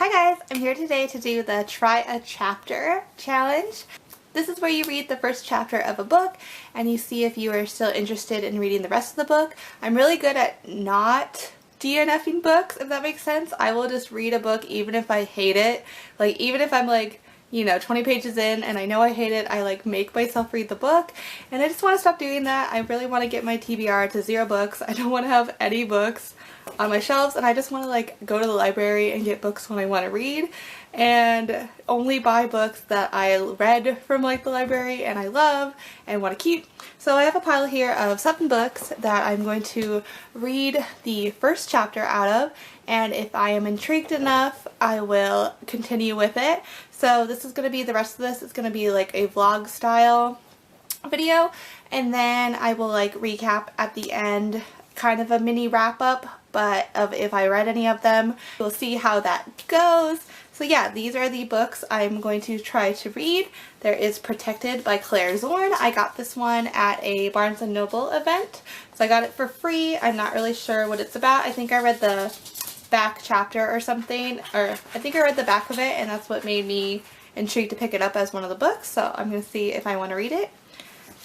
Hi guys, I'm here today to do the Try a Chapter challenge. This is where you read the first chapter of a book and you see if you are still interested in reading the rest of the book. I'm really good at not DNFing books, if that makes sense. I will just read a book even if I hate it. Like, even if I'm like, 20 pages in and I know I hate it, I like make myself read the book, and I just want to stop doing that. I really want to get my TBR to 0 books. I don't want to have any books on my shelves, and I just want to like go to the library and get books when I want to read and only buy books that I read from like the library and I love and want to keep. So I have a pile here of 7 books that I'm going to read the first chapter out of, and if I am intrigued enough I will continue with it. So this is going to be the rest of this. It's going to be like a vlog style video, and then I will like recap at the end, kind of a mini wrap up, but of if I read any of them. We'll see how that goes. So yeah, these are the books I'm going to try to read. There is Protected by Claire Zorn. I got this one at a Barnes & Noble event, so I got it for free. I'm not really sure what it's about. I think I read the back chapter or something, or I think I read the back of it and that's what made me intrigued to pick it up as one of the books, so I'm going to see if I want to read it.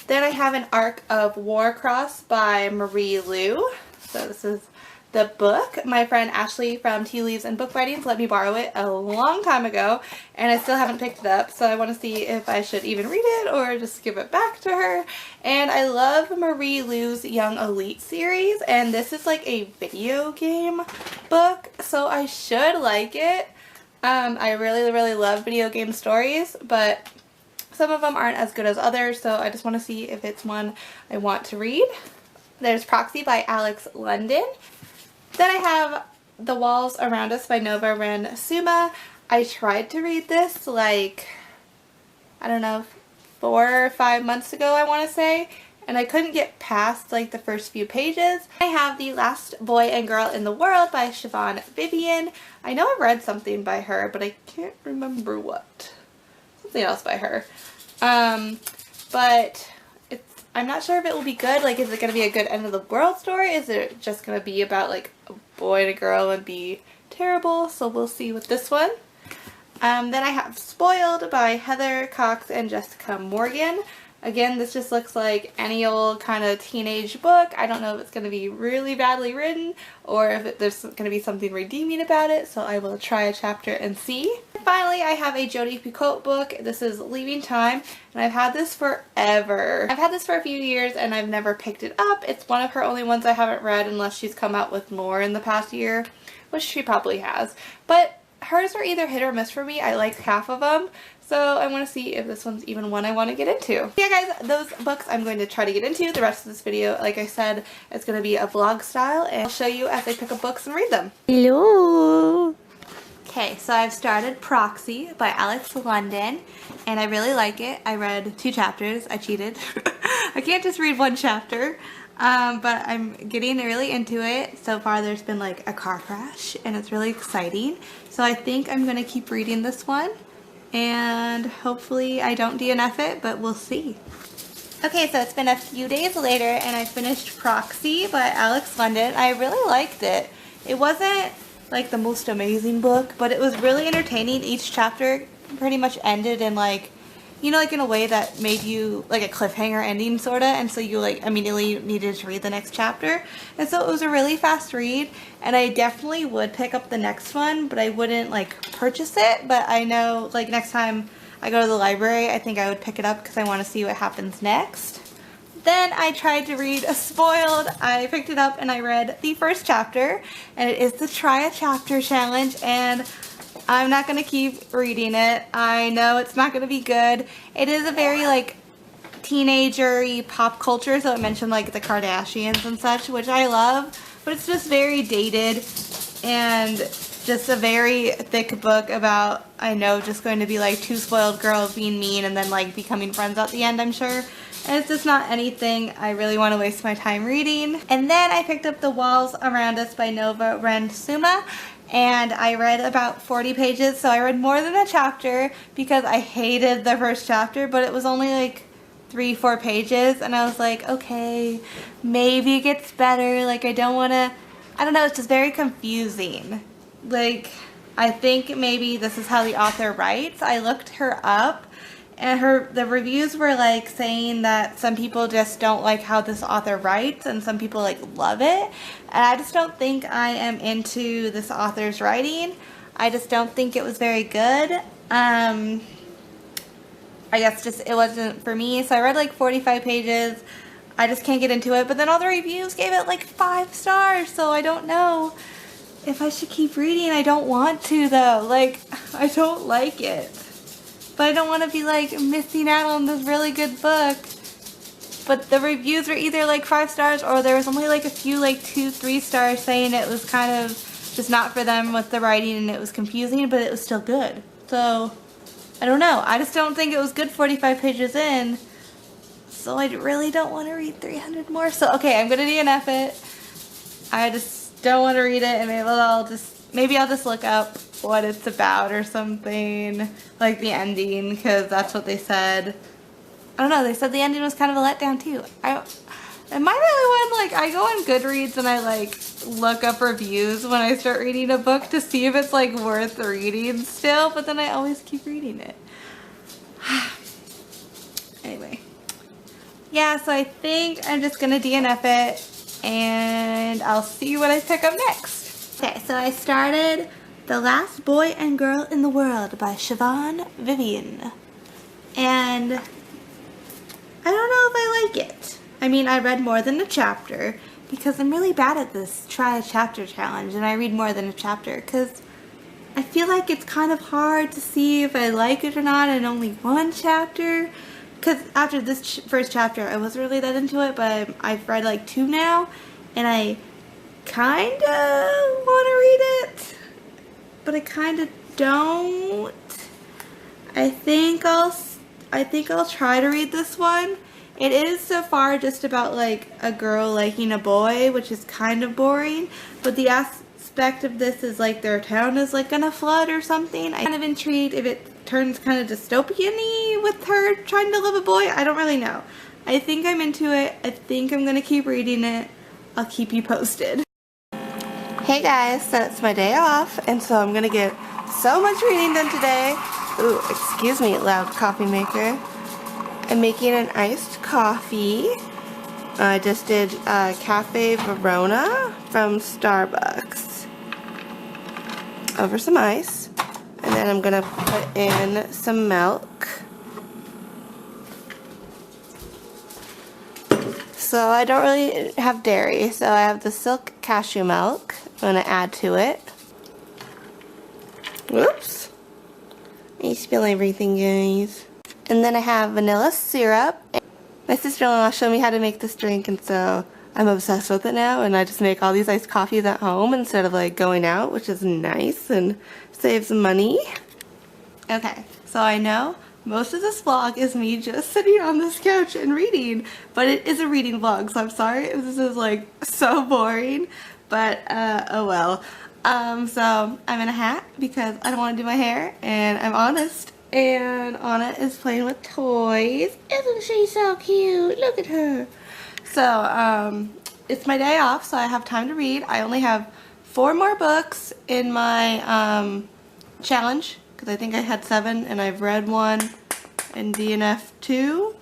Then I have An Arc of Warcross by Marie Lu. So this is the book. My friend Ashley from Tea Leaves and Book Writings let me borrow it a long time ago and I still haven't picked it up, so I want to see if I should even read it or just give it back to her. And I love Marie Lu's Young Elite series, and this is like a video game book, so I should like it. I really love video game stories, but some of them aren't as good as others, so I just want to see if it's one I want to read. There's Proxy by Alex London. Then I have The Walls Around Us by Nova Ren Suma. I tried to read this like, I don't know, 4 or 5 months ago I want to say, and I couldn't get past like the first few pages. I have The Last Boy and Girl in the World by Siobhan Vivian. I know I read something by her, but I can't remember what. Something else by her. But I'm not sure if it will be good. Like, is it going to be a good end of the world story? Is it just going to be about like a boy and a girl and be terrible? So we'll see with this one. Then I have Spoiled by Heather Cox and Jessica Morgan. Again, this just looks like any old kind of teenage book. I don't know if it's going to be really badly written or if there's going to be something redeeming about it, so I will try a chapter and see. And finally, I have a Jodi Picoult book. This is Leaving Time, and I've had this forever. I've had this for a few years and I've never picked it up. It's one of her only ones I haven't read unless she's come out with more in the past year, which she probably has. But hers are either hit or miss for me. I like half of them, so I want to see if this one's even one I want to get into. Yeah guys, those books I'm going to try to get into. The rest of this video, like I said, it's going to be a vlog style, and I'll show you as I pick up books and read them. Hello! Okay, so I've started Proxy by Alex London, and I really like it. I read 2 chapters. I cheated. I can't just read 1 chapter. But I'm getting really into it. So far there's been like a car crash and it's really exciting. So I think I'm going to keep reading this one and hopefully I don't DNF it, but we'll see. Okay, so it's been a few days later and I finished Proxy by Alex London. I really liked it. It wasn't like the most amazing book, but it was really entertaining. Each chapter pretty much ended in like, like in a way that made you like a cliffhanger ending sorta, and so you like immediately needed to read the next chapter. And so it was a really fast read, and I definitely would pick up the next one, but I wouldn't like purchase it. But I know like next time I go to the library, I think I would pick it up because I want to see what happens next. Then I tried to read Spoiled. I picked it up and I read the first chapter, and it is the Try a Chapter challenge, and I'm not going to keep reading it. I know it's not going to be good. It is a very like teenager-y pop culture, so it mentioned like the Kardashians and such, which I love, but it's just very dated and just a very thick book about, I know, just going to be like 2 spoiled girls being mean and then like becoming friends at the end, I'm sure. And it's just not anything I really want to waste my time reading. And then I picked up The Walls Around Us by Nova Ren Suma, and I read about 40 pages, so I read more than a chapter because I hated the first chapter, but it was only like 3-4 pages, and I was like, okay, maybe it gets better. Like, I don't know, it's just very confusing. Like, I think maybe this is how the author writes. I looked her up, and the reviews were like saying that some people just don't like how this author writes and some people like love it. And I just don't think I am into this author's writing. I just don't think it was very good. I guess just it wasn't for me. So I read like 45 pages. I just can't get into it. But then all the reviews gave it like 5 stars. So I don't know if I should keep reading. I don't want to though. Like, I don't like it. But I don't want to be like missing out on this really good book. But the reviews were either like 5 stars or there was only like a few like 2-3 stars saying it was kind of just not for them with the writing and it was confusing, but it was still good. So I don't know. I just don't think it was good 45 pages in. So I really don't want to read 300 more. So okay, I'm going to DNF it. I just don't want to read it, and maybe I'll just look up what it's about or something, like the ending, because that's what they said. I don't know, they said the ending was kind of a letdown too. Am I the only one, like, I go on Goodreads and I like look up reviews when I start reading a book to see if it's like worth reading still, but then I always keep reading it. Anyway. Yeah, so I think I'm just gonna DNF it and I'll see what I pick up next. Okay, so I started The Last Boy and Girl in the World by Siobhan, Vivian. And I don't know if I like it. I mean, I read more than a chapter because I'm really bad at this try a chapter challenge, and I read more than a chapter because I feel like it's kind of hard to see if I like it or not in only one chapter. Because after this first chapter, I wasn't really that into it, but I've read like 2 now, and I kind of want to read it, but I kind of don't. I think I'll try to read this one. It is so far just about like a girl liking a boy, which is kind of boring, but the aspect of this is like their town is like gonna flood or something. I'm kind of intrigued if it turns kind of dystopian-y with her trying to love a boy. I don't really know. I think I'm into it. I think I'm gonna keep reading it. I'll keep you posted. Hey guys, so it's my day off, and so I'm gonna get so much reading done today. Ooh, excuse me, loud coffee maker. I'm making an iced coffee. I just did Cafe Verona from Starbucks over some ice. And then I'm gonna put in some milk. So I don't really have dairy, so I have the Silk cashew milk. I'm gonna add to it. Whoops. I spill everything, guys. And then I have vanilla syrup. My sister-in-law showed me how to make this drink, and so I'm obsessed with it now, and I just make all these iced coffees at home instead of like going out, which is nice and saves money. Okay, so I know most of this vlog is me just sitting on this couch and reading, but it is a reading vlog, so I'm sorry if this is like so boring, but oh well. So I'm in a hat because I don't want to do my hair, and I'm honest, and Anna is playing with toys. Isn't she so cute? Look at her. So it's my day off, so I have time to read. I only have 4 more books in my challenge, because I think I had 7 and I've read 1 and DNF 2,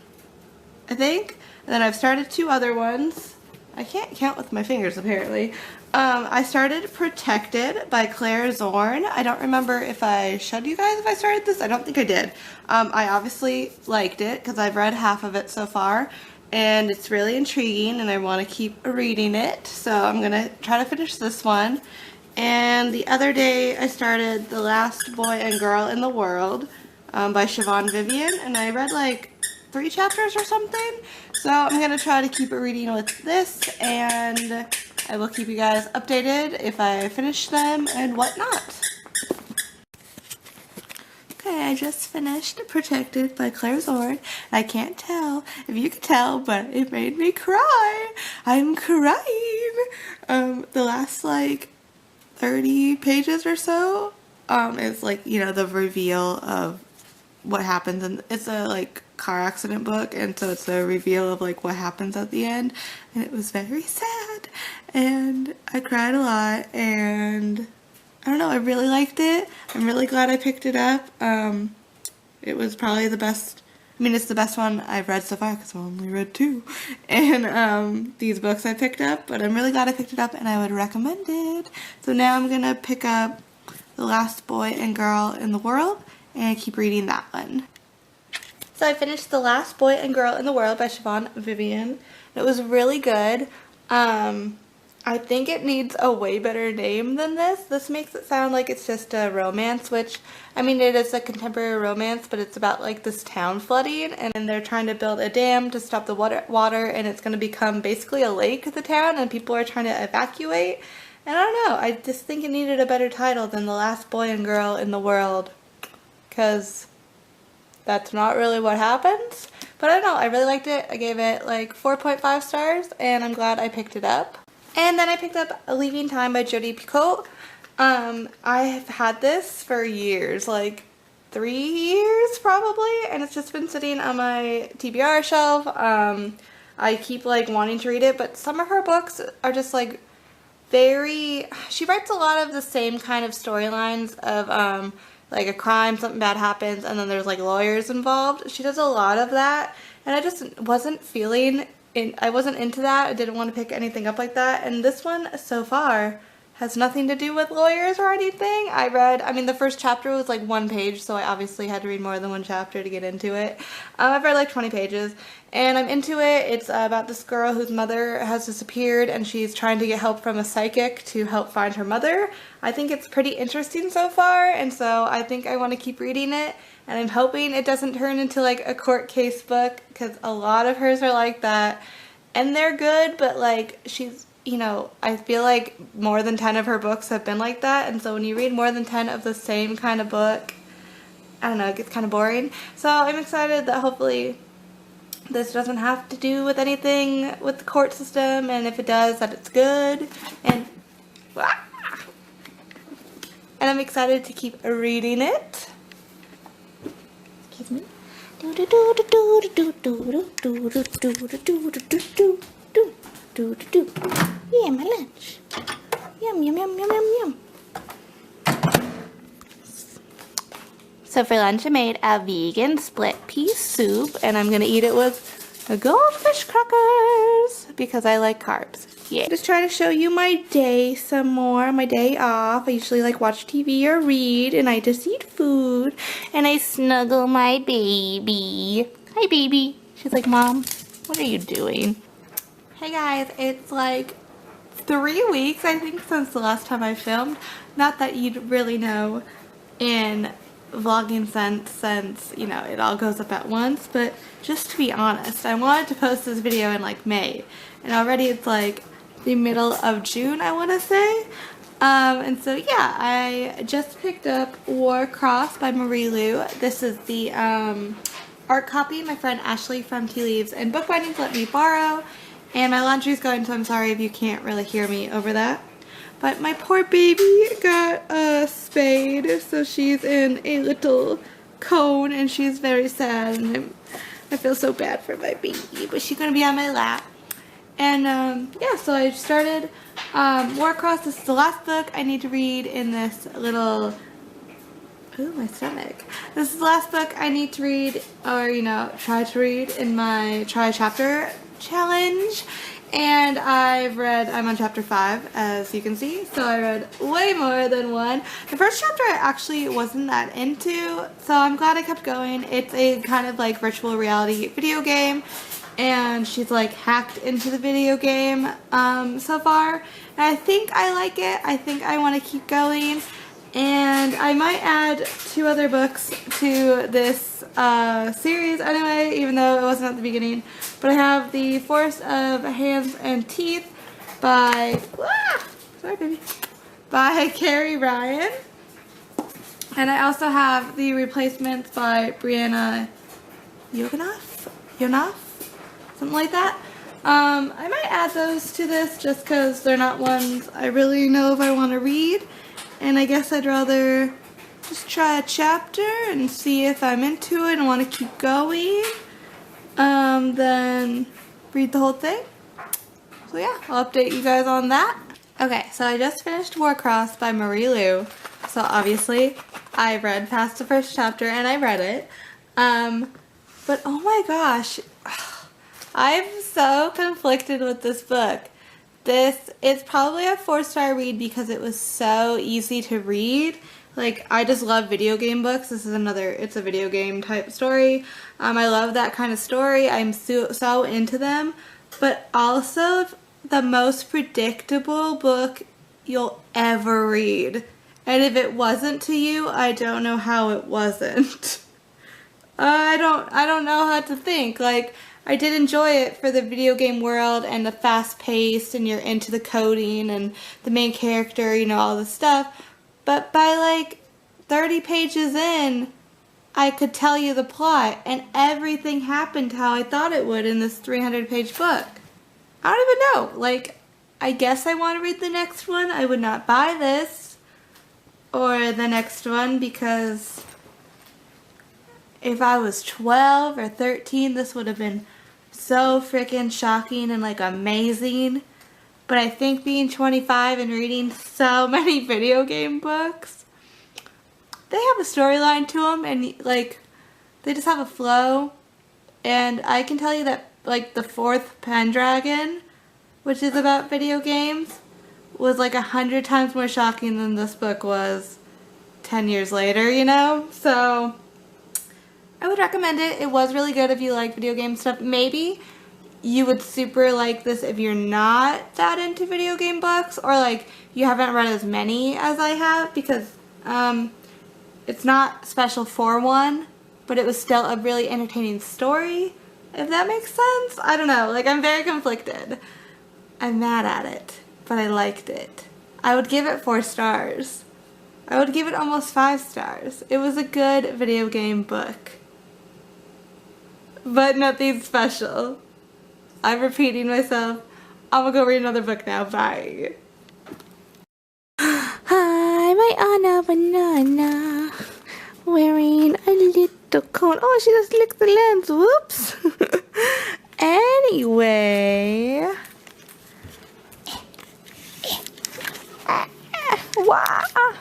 I think. And then I've started 2 other ones. I can't count with my fingers apparently. I started Protected by Claire Zorn. I don't remember if I showed you guys if I started this. I don't think I did. I obviously liked it because I've read half of it so far, and it's really intriguing and I want to keep reading it. So I'm going to try to finish this one. And the other day I started The Last Boy and Girl in the World by Siobhan, Vivian, and I read like 3 chapters or something. So I'm going to try to keep it reading with this, and I will keep you guys updated if I finish them and whatnot. Okay, I just finished Protected by Claire Zorn. I can't tell if you can tell, but it made me cry. I'm crying. The last like 30 pages or so is like, you know, the reveal of what happens, and it's a like car accident book, and so it's a reveal of like what happens at the end, and it was very sad, and I cried a lot, and I don't know, I really liked it. I'm really glad I picked it up. It was probably the best, I mean, it's the best one I've read so far because I've only read 2. And these books I picked up, but I'm really glad I picked it up and I would recommend it. So now I'm going to pick up The Last Boy and Girl in the World and keep reading that one. So I finished The Last Boy and Girl in the World by Siobhan Vivian. It was really good. I think it needs a way better name than this. This makes it sound like it's just a romance, which, I mean, it is a contemporary romance, but it's about like this town flooding, and they're trying to build a dam to stop the water, and it's going to become basically a lake, the town, and people are trying to evacuate. And I don't know, I just think it needed a better title than The Last Boy and Girl in the World, because that's not really what happens. But I don't know, I really liked it. I gave it like 4.5 stars, and I'm glad I picked it up. And then I picked up Leaving Time by Jodi Picoult. I have had this for years, like 3 years probably, and it's just been sitting on my TBR shelf. I keep like wanting to read it, but some of her books are just like she writes a lot of the same kind of storylines of like a crime, something bad happens, and then there's like lawyers involved. She does a lot of that, and I just wasn't feeling I wasn't into that. I didn't want to pick anything up like that. And this one so far has nothing to do with lawyers or anything. I mean, the first chapter was like 1 page, so I obviously had to read more than 1 chapter to get into it. I've read like 20 pages, and I'm into it. It's about this girl whose mother has disappeared, and she's trying to get help from a psychic to help find her mother. I think it's pretty interesting so far, and so I think I want to keep reading it. And I'm hoping it doesn't turn into like a court case book, because a lot of hers are like that. And they're good, but like she's, you know, I feel like more than 10 of her books have been like that. And so when you read more than 10 of the same kind of book, I don't know, it gets kind of boring. So I'm excited that hopefully this doesn't have to do with anything with the court system. And if it does, that it's good. And I'm excited to keep reading it. Excuse me. Yeah, my lunch. Yum, yum, yum, yum, yum, yum. So for lunch I made a vegan split pea soup, and I'm going to eat it with goldfish crackers because I like carbs. Yeah. Just trying to show you my day some more, my day off. I usually like watch TV or read, and I just eat food, and I snuggle my baby. Hi baby. She's like, Mom, what are you doing? Hey guys, it's like 3 weeks I think since the last time I filmed. Not that you'd really know in vlogging sense, since, you know, it all goes up at once, but just to be honest, I wanted to post this video in like May, and already it's like the middle of June, I want to say. And so yeah, I just picked up War Cross by Marie Lu. This is the art copy my friend Ashley from Tea Leaves and Bookbindings let me borrow, and my laundry's going, so I'm sorry if you can't really hear me over that. But my poor baby got spayed, so she's in a little cone, and she's very sad, and I feel so bad for my baby, but she's going to be on my lap. And yeah, so I started War Cross. This is the last book I need to read in this little, ooh, my stomach. This is the last book I need to read, or, you know, try to read in my Try Chapter challenge. And I'm on chapter 5, as you can see, so I read way more than 1. The first chapter I actually wasn't that into, so I'm glad I kept going. It's a kind of like virtual reality video game, and she's like hacked into the video game so far. And I think I like it. I think I want to keep going. And I might add 2 other books to this series anyway, even though it wasn't at the beginning. But I have The Forest of Hands and Teeth by, sorry baby, by Carrie Ryan. And I also have The Replacements by Brianna Yonoff, something like that. I might add those to this just because they're not ones I really know if I want to read. And I guess I'd rather just try a chapter and see if I'm into it and want to keep going, than read the whole thing. So yeah, I'll update you guys on that. Okay, so I just finished Warcross by Marie Lu. So obviously, I read past the first chapter and I read it. But oh my gosh, I'm so conflicted with this book. This is probably a 4-star read because it was so easy to read. Like, I just love video game books. This is it's a video game type story. I love that kind of story. I'm so into them. But also, the most predictable book you'll ever read. And if it wasn't to you, I don't know how it wasn't. I don't know how to think. Like, I did enjoy it for the video game world and the fast pace and you're into the coding and the main character, you know, all this stuff. But by like 30 pages in, I could tell you the plot and everything happened how I thought it would in this 300-page book. I don't even know. Like, I guess I want to read the next one. I would not buy this or the next one because if I was 12 or 13, this would have been so freaking shocking and like amazing. But I think being 25 and reading so many video game books, they have a storyline to them and like they just have a flow. And I can tell you that like the 4th Pendragon, which is about video games, was like 100 times more shocking than this book was 10 years later, you know? So I would recommend it. It was really good if you like video game stuff. Maybe you would super like this if you're not that into video game books or like you haven't read as many as I have because it's not special for one, but it was still a really entertaining story, if that makes sense. I don't know. Like, I'm very conflicted. I'm mad at it, but I liked it. I would give it 4 stars. I would give it almost 5 stars. It was a good video game book. But nothing special. I'm repeating myself. I'm gonna go read another book now. Bye. Hi, my Anna Banana. Wearing a little cone. Oh, she just licked the lens. Whoops. Anyway. Wow.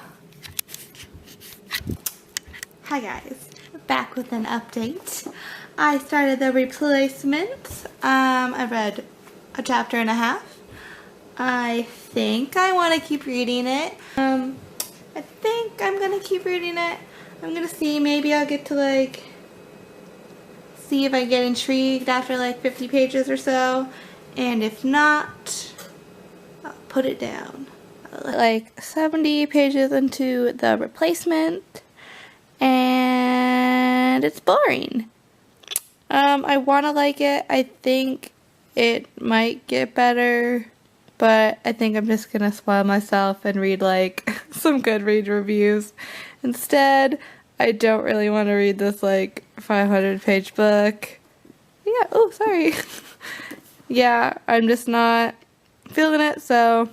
Hi guys. Back with an update. I started the replacement. I read a chapter and a half. I think I want to keep reading it. I think I'm going to keep reading it. I'm going to see. Maybe I'll get to like see if I get intrigued after like 50 pages or so. And if not, I'll put it down. Like 70 pages into the replacement. And it's boring. I want to like it. I think it might get better, but I think I'm just going to spoil myself and read like some Goodreads reviews. Instead, I don't really want to read this like 500-page book. Yeah, oh, sorry. Yeah, I'm just not feeling it, so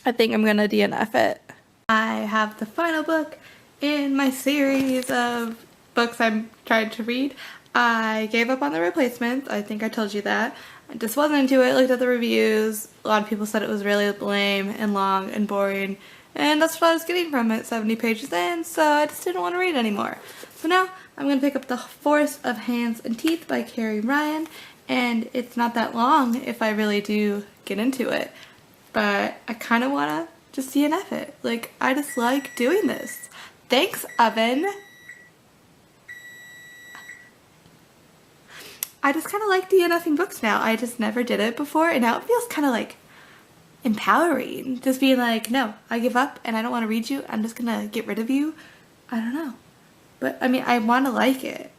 I think I'm going to DNF it. I have the final book in my series of books I'm trying to read. I gave up on the replacements. I think I told you that. I just wasn't into it. Looked at the reviews. A lot of people said it was really lame and long and boring. And that's what I was getting from it 70 pages in, so I just didn't want to read anymore. So now I'm going to pick up The Force of Hands and Teeth by Carrie Ryan. And it's not that long if I really do get into it. But I kind of want to just DNF it. Like, I just like doing this. Thanks, Oven. I just kind of like DNFing books now. I just never did it before, and now it feels kind of like empowering. Just being like, no, I give up and I don't want to read you. I'm just going to get rid of you. I don't know. But, I mean, I want to like it.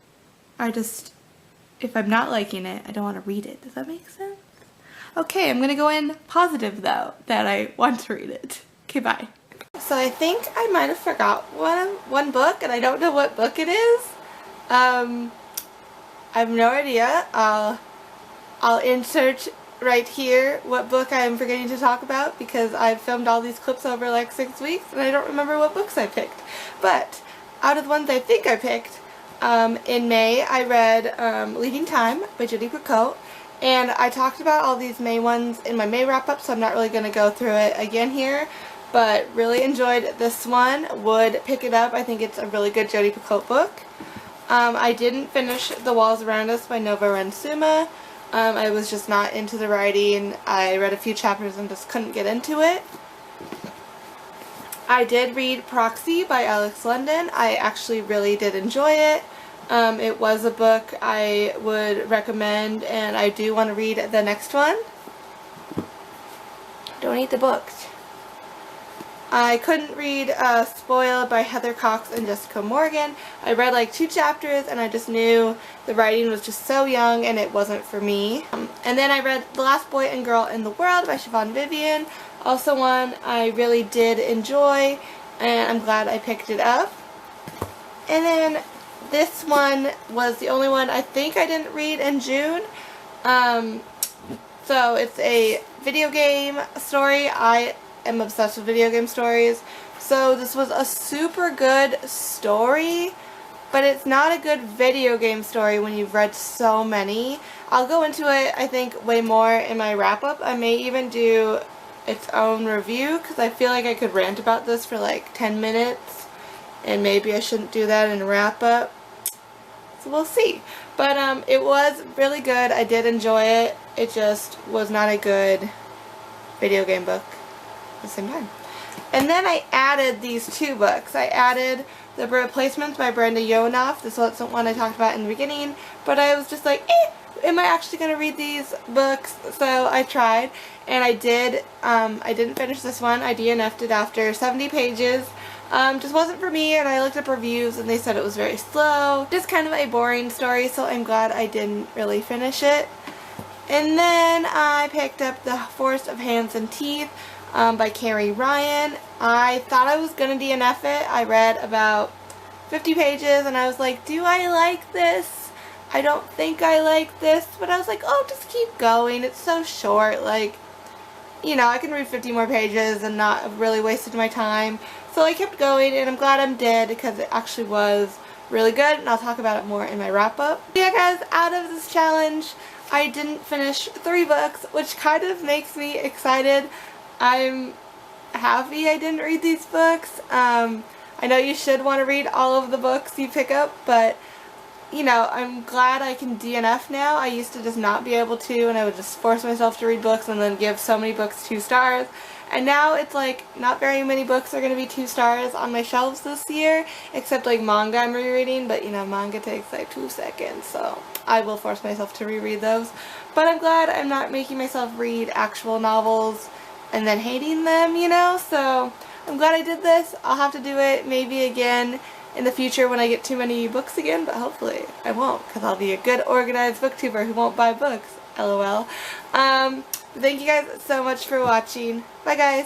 I just, if I'm not liking it, I don't want to read it. Does that make sense? Okay, I'm going to go in positive, though, that I want to read it. Okay, bye. So I think I might have forgot one book, and I don't know what book it is. I have no idea. I'll insert right here what book I'm forgetting to talk about because I've filmed all these clips over like 6 weeks and I don't remember what books I picked. But out of the ones I think I picked, in May I read Leading Time by Jodi Picoult, And I talked about all these May ones in my May wrap-up, so I'm not really going to go through it again here. But really enjoyed this one. Would pick it up. I think it's a really good Jodi Picoult book. I didn't finish The Walls Around Us by Nova Rensuma. I was just not into the writing. I read a few chapters and just couldn't get into it. I did read Proxy by Alex London. I actually really did enjoy it. It was a book I would recommend, and I do want to read the next one. Don't eat the books. I couldn't read Spoiled by Heather Cox and Jessica Morgan. I read like 2 chapters and I just knew the writing was just so young and it wasn't for me. And then I read The Last Boy and Girl in the World by Siobhan Vivian. Also one I really did enjoy, and I'm glad I picked it up. And then this one was the only one I think I didn't read in June. So it's a video game story. I am obsessed with video game stories. So this was a super good story, but it's not a good video game story when you've read so many. I'll go into it, I think, way more in my wrap-up. I may even do its own review, because I feel like I could rant about this for like 10 minutes, and maybe I shouldn't do that in a wrap-up. So we'll see. But it was really good. I did enjoy it. It just was not a good video game book at the same time. And then I added these 2 books. I added The Replacements by Brenda Yonoff. This wasn't one I talked about in the beginning, but I was just like, am I actually going to read these books? So I tried, and I did. I didn't finish this one. I DNF'd it after 70 pages. Just wasn't for me, and I looked up reviews and they said it was very slow. Just kind of a boring story, so I'm glad I didn't really finish it. And then I picked up The Forest of Hands and Teeth by Carrie Ryan. I thought I was going to DNF it. I read about 50 pages and I was like, do I like this? I don't think I like this. But I was like, oh, just keep going. It's so short. Like, you know, I can read 50 more pages and not have really wasted my time. So I kept going, and I'm glad I'm dead because it actually was really good, and I'll talk about it more in my wrap-up. Yeah, guys, out of this challenge, I didn't finish 3 books, which kind of makes me excited. I'm happy I didn't read these books. I know you should want to read all of the books you pick up, but, you know, I'm glad I can DNF now. I used to just not be able to, and I would just force myself to read books and then give so many books 2 stars. And now it's like not very many books are going to be 2 stars on my shelves this year, except like manga I'm rereading, but you know, manga takes like 2 seconds, so I will force myself to reread those. But I'm glad I'm not making myself read actual novels and then hating them, you know, so I'm glad I did this. I'll have to do it maybe again in the future when I get too many books again, but hopefully I won't, because I'll be a good organized booktuber who won't buy books, LOL. Thank you guys so much for watching. Bye guys!